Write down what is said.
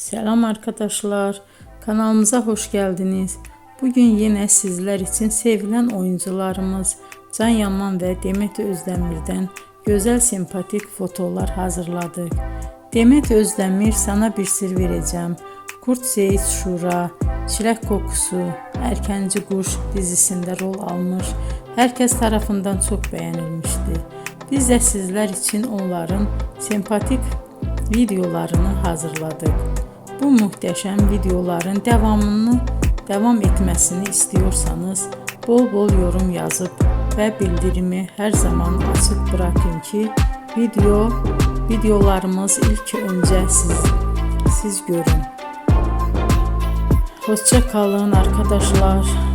Selam arkadaşlar, kanalımıza hoş geldiniz. Bugün yine sizler için sevilen oyuncularımız Can Yaman ve Demet Özdemir'den güzel sempatik fotolar hazırladık. Demet Özdemir Sana Bir Sır Vereceğim, Kurt Seyit Şura, Çilek Kokusu, Erkenci Kuş dizisinde rol almış. Herkes tarafından çok beğenilmişti. Biz de sizler için onların sempatik videolarını hazırladık. Bu muhteşem videoların devam etmesini istiyorsanız bol bol yorum yazıp ve bildirimi her zaman açık bırakın ki videolarımız ilk önce siz görün. Hoşça kalın arkadaşlar.